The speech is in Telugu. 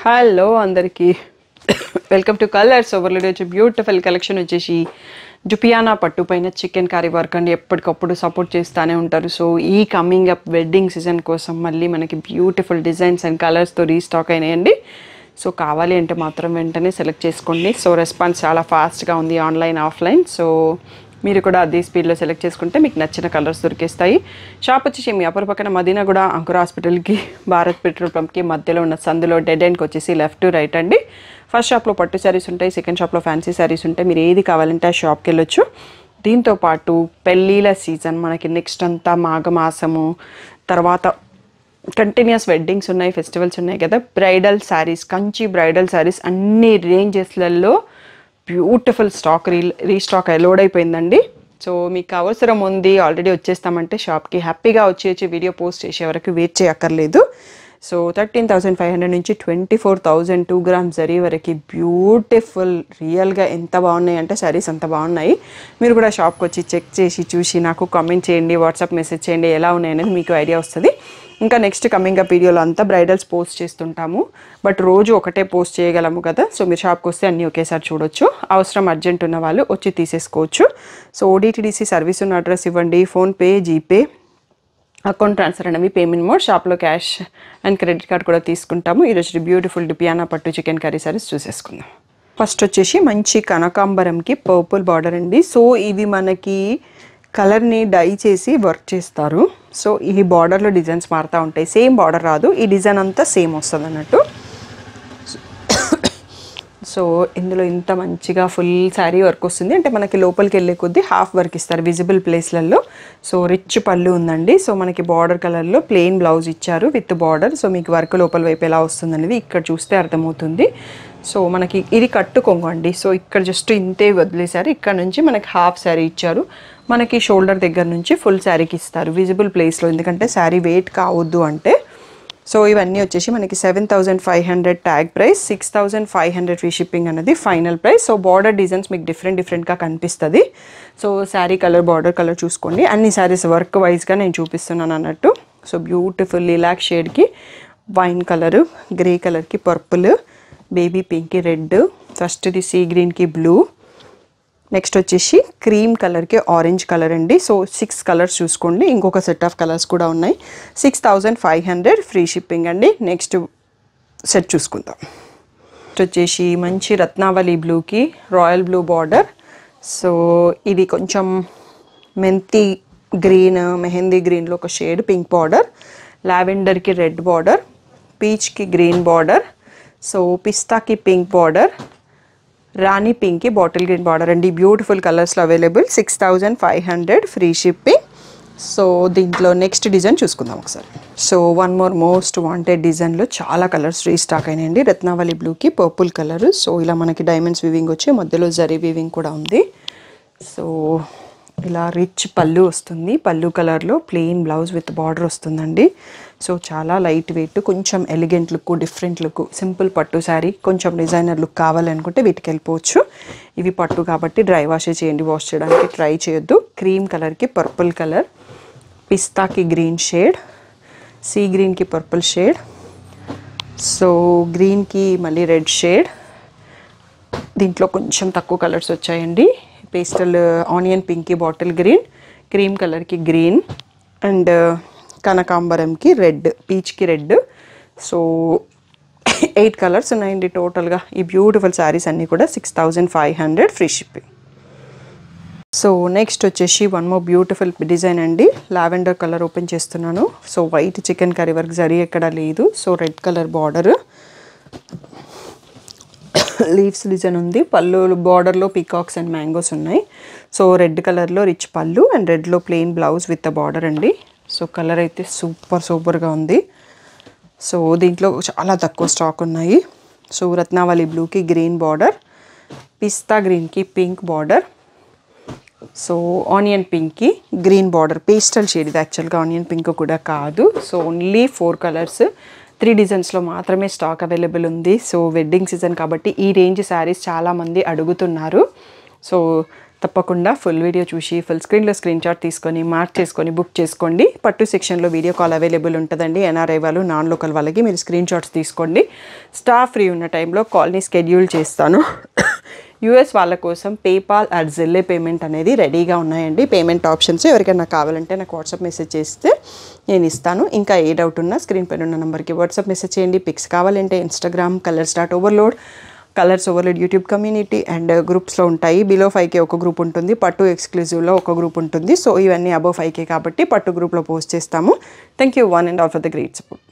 హలో అందరికీ వెల్కమ్ టు కలర్స్ ఓవర్లోడ్ వచ్చే బ్యూటిఫుల్ కలెక్షన్ వచ్చేసి జుపియానా పట్టు పైన చికెన్ కర్రీ వర్క్ అండి. ఎప్పటికప్పుడు సపోర్ట్ చేస్తూనే ఉంటారు. సో ఈ కమింగ్ అప్ వెడ్డింగ్ సీజన్ కోసం మళ్ళీ మనకి బ్యూటిఫుల్ డిజైన్స్ అండ్ కలర్స్తో రీస్టాక్ అయినాయండి. సో కావాలి అంటే మాత్రం వెంటనే సెలెక్ట్ చేసుకోండి. సో రెస్పాన్స్ చాలా ఫాస్ట్గా ఉంది ఆన్లైన్ ఆఫ్లైన్. సో మీరు కూడా అదే స్పీడ్లో సెలెక్ట్ చేసుకుంటే మీకు నచ్చిన కలర్స్ దొరికేస్తాయి. షాప్ వచ్చేసి మీ అప్పర్ పక్కన మదీనాగూడ అంకుర్ హాస్పిటల్కి భారత్ పెట్రోల్ పంప్కి మధ్యలో ఉన్న సందులో డెడ్ ఎండ్కి వచ్చేసి లెఫ్ట్ టు రైట్ అండి. ఫస్ట్ షాప్లో పట్టు శారీస్ ఉంటాయి, సెకండ్ షాప్లో ఫ్యాన్సీ శారీస్ ఉంటాయి. మీరు ఏది కావాలంటే ఆ షాప్కి వెళ్ళొచ్చు. దీంతోపాటు పెళ్ళిళ్ళ సీజన్ మనకి నెక్స్ట్ అంతా మాఘమాసము తర్వాత కంటిన్యూస్ వెడ్డింగ్స్ ఉన్నాయి, ఫెస్టివల్స్ ఉన్నాయి కదా. బ్రైడల్ శారీస్, కంచి బ్రైడల్ శారీస్ అన్ని రేంజెస్లలో బ్యూటిఫుల్ స్టాక్ రీస్టాక్ లోడ్ అయిపోయిందండి. సో మీకు అవసరం ఉంది ఆల్రెడీ వచ్చేస్తామంటే షాప్కి హ్యాపీగా వచ్చి వీడియో పోస్ట్ చేసే వరకు వెయిట్ చేయక్కర్లేదు. సో 13,500 నుంచి 24,000 2 grams జరీ వరకు బ్యూటిఫుల్ రియల్గా ఎంత బాగున్నాయి అంటే శారీస్ అంత బాగున్నాయి. మీరు కూడా షాప్కి వచ్చి చెక్ చేసి చూసి నాకు కామెంట్ చేయండి, వాట్సాప్ మెసేజ్ చేయండి ఎలా ఉన్నాయి అనేది మీకు ఐడియా వస్తుంది. ఇంకా నెక్స్ట్ కమింగ్ అప్ వీడియోలో అంతా బ్రైడల్స్ పోస్ట్ చేస్తుంటాము, బట్ రోజు ఒకటే పోస్ట్ చేయగలము కదా. సో మీరు షాప్కి వస్తే అన్నీ ఒకేసారి చూడొచ్చు. అవసరం అర్జెంట్ ఉన్న వాళ్ళు వచ్చి తీసేసుకోవచ్చు. సో ఓడిటీడీసీ సర్వీస్ ఉన్న అడ్రస్ ఇవ్వండి, ఫోన్పే, జీపే, అకౌంట్ ట్రాన్స్ఫర్ అనేవి పేమెంట్ మోడ్. షాప్లో క్యాష్ అండ్ క్రెడిట్ కార్డ్ కూడా తీసుకుంటాము. ఈరోజు బ్యూటిఫుల్ జుపియానా పట్టు చికెన్ కర్రీ సారీస్ చూసేసుకుందాం. ఫస్ట్ వచ్చేసి మంచి కనకాంబరంకి పర్పుల్ బార్డర్ అండి. సో ఇవి మనకి కలర్ని డై చేసి వర్క్ చేస్తారు. సో ఈ బార్డర్లో డిజైన్స్ మారుతూ ఉంటాయి, సేమ్ బార్డర్ రాదు, ఈ డిజైన్ అంతా సేమ్ వస్తుంది అన్నట్టు. సో ఇందులో ఇంత మంచిగా ఫుల్ శారీ వర్క్ వస్తుంది. అంటే మనకి లోపలికి వెళ్ళే కొద్దీ హాఫ్ వర్క్ ఇస్తారు విజిబుల్ ప్లేస్లలో. సో రిచ్ పళ్ళు ఉందండి. సో మనకి బార్డర్ కలర్లో ప్లెయిన్ బ్లౌజ్ ఇచ్చారు విత్ బార్డర్. సో మీకు వర్క్ లోపల వైపు ఎలా వస్తుంది అనేది ఇక్కడ చూస్తే అర్థమవుతుంది. సో మనకి ఇది కట్టు కొంగు అండి. సో ఇక్కడ జస్ట్ ఇంతే వదిలేశారు, ఇక్కడ నుంచి మనకి హాఫ్ శారీ ఇచ్చారు. మనకి షోల్డర్ దగ్గర నుంచి ఫుల్ శారీకి ఇస్తారు విజిబుల్ ప్లేస్లో, ఎందుకంటే శారీ వెయిట్ కావద్దు అంటే. సో ఇవన్నీ వచ్చేసి మనకి 7,500 ట్యాగ్ ప్రైస్, 6,500 ఫ్రీ షిప్పింగ్ అనేది final price. So border designs మీకు డిఫరెంట్గా కనిపిస్తుంది. So sari colour, border colour చూసుకోండి. అన్ని శారీస్ వర్క్ వైజ్గా నేను చూపిస్తున్నాను అన్నట్టు. సో బ్యూటిఫుల్ లిలాక్ షేడ్కి వైన్ కలరు, గ్రే కలర్కి పర్పుల్, బేబీ పింక్కి రెడ్, ఫస్ట్ది సీ గ్రీన్కి బ్లూ, నెక్స్ట్ వచ్చేసి క్రీమ్ కలర్కి ఆరెంజ్ కలర్ అండి. సో 6 కలర్స్ చూసుకోండి, ఇంకొక సెట్ ఆఫ్ కలర్స్ కూడా ఉన్నాయి. 6,500 ఫ్రీ షిప్పింగ్ అండి. నెక్స్ట్ సెట్ చూసుకుందాం. నెక్స్ట్ వచ్చేసి మంచి రత్నావళి బ్లూకి రాయల్ బ్లూ బార్డర్. సో ఇది కొంచెం మెంతి గ్రీన్, మెహందీ గ్రీన్లో ఒక షేడ్ పింక్ బార్డర్, లావెండర్కి రెడ్ బార్డర్, పీచ్కి గ్రీన్ బార్డర్, సో పిస్తాకి పింక్ బార్డర్, రాణి పింక్కి బాటిల్ గ్రీన్ బార్డర్ అండి. బ్యూటిఫుల్ కలర్స్లో అవైలబుల్. 6,500 free shipping. సో దీంట్లో నెక్స్ట్ డిజైన్ చూసుకుందాం ఒకసారి. సో వన్ మోస్ట్ వాంటెడ్ డిజైన్లో చాలా కలర్స్ రీస్టాక్ అయినాయండి. రత్నావళి బ్లూకి పర్పుల్ కలర్. సో ఇలా మనకి డైమండ్స్ వీవింగ్ వచ్చి మధ్యలో జరీ వీవింగ్ కూడా ఉంది. సో ఇలా రిచ్ పళ్ళు వస్తుంది, పళ్ళు కలర్లో ప్లెయిన్ బ్లౌజ్ విత్ బార్డర్ వస్తుందండి. సో చాలా లైట్ వెయిట్, కొంచెం elegant look, different look, simple పట్టు శారీ, కొంచెం డిజైనర్ లుక్ కావాలనుకుంటే వీటికి వెళ్ళిపోవచ్చు. ఇవి పట్టు కాబట్టి డ్రై వాష్ చేయండి, వాష్ చేయడానికి ట్రై చేయొద్దు. క్రీమ్ కలర్కి పర్పుల్ కలర్, పిస్తాకి గ్రీన్ షేడ్, సీ గ్రీన్కి పర్పుల్ షేడ్, సో గ్రీన్కి మళ్ళీ రెడ్ షేడ్. దీంట్లో కొంచెం తక్కువ కలర్స్ వచ్చాయండి. పేస్టల్ ఆనియన్ పింక్కి బాటిల్ గ్రీన్, క్రీమ్ కలర్కి గ్రీన్ అండ్ కనకాంబరంకి రెడ్, పీచ్కి రెడ్. సో 8 కలర్స్ ఉన్నాయండి టోటల్గా. ఈ బ్యూటిఫుల్ శారీస్ అన్నీ కూడా 6,500 ఫ్రీ షిప్పింగ్. సో నెక్స్ట్ వచ్చేసి వన్ మోర్ బ్యూటిఫుల్ డిజైన్ అండి. లావెండర్ కలర్ ఓపెన్ చేస్తున్నాను. So white chicken curry work zari ఎక్కడ లేదు. So red colour border, leaves design ఉంది. పళ్ళు బార్డర్లో పీకాక్స్ అండ్ మ్యాంగోస్ ఉన్నాయి. సో రెడ్ కలర్లో రిచ్ పళ్ళు అండ్ రెడ్లో ప్లెయిన్ బ్లౌజ్ విత్ బార్డర్ అండి. సో కలర్ అయితే సూపర్గా ఉంది. సో దీంట్లో చాలా తక్కువ స్టాక్ ఉన్నాయి. సో రత్నావళి బ్లూకి గ్రీన్ బార్డర్, పిస్తా గ్రీన్కి పింక్ బార్డర్, సో ఆనియన్ పింక్కి గ్రీన్ బార్డర్, పేస్టల్ షేడ్ ఇది యాక్చువల్గా ఆనియన్ పింక్ కూడా కాదు. సో ఓన్లీ 4 కలర్స్, 3 డిజైన్స్లో మాత్రమే స్టాక్ అవైలబుల్ ఉంది. సో వెడ్డింగ్ సీజన్ కాబట్టి ఈ రేంజ్ శారీస్ చాలామంది అడుగుతున్నారు. సో తప్పకుండా ఫుల్ వీడియో చూసి ఫుల్ స్క్రీన్లో స్క్రీన్ షాట్ తీసుకొని మార్క్ చేసుకొని బుక్ చేసుకోండి. పట్టు సెక్షన్లో వీడియో కాల్ అవైలబుల్ ఉంటుందండి. ఎన్ఆర్ఐ వాళ్ళు, నాన్ లోకల్ వాళ్ళకి మీరు స్క్రీన్ షాట్స్ తీసుకోండి. స్టాఫ్ ఫ్రీ ఉన్న టైంలో కాల్ని స్కెడ్యూల్ చేస్తాను. యూఎస్ వాళ్ళ కోసం పేపాల్ ఆర్ జెల్లే పేమెంట్ అనేది రెడీగా ఉన్నాయండి. పేమెంట్ ఆప్షన్స్ ఎవరికైనా కావాలంటే నాకు వాట్సాప్ మెసేజ్ చేస్తే నేను ఇస్తాను. ఇంకా ఏ డౌట్ ఉన్నా స్క్రీన్ పైన ఉన్న నెంబర్కి వాట్సాప్ మెసేజ్ చేయండి. పిక్స్ కావాలంటే Instagram colours overload, colours overload YouTube community and గ్రూప్స్లో ఉంటాయి. బిలో 5K ఒక గ్రూప్ ఉంటుంది, పట్టు ఎక్స్క్లూజివ్లో ఒక గ్రూప్ ఉంటుంది. సో ఇవన్నీ అబవ్ 5K కాబట్టి పట్టు గ్రూప్లో పోస్ట్ చేస్తాము. Thank you one and all for the great support.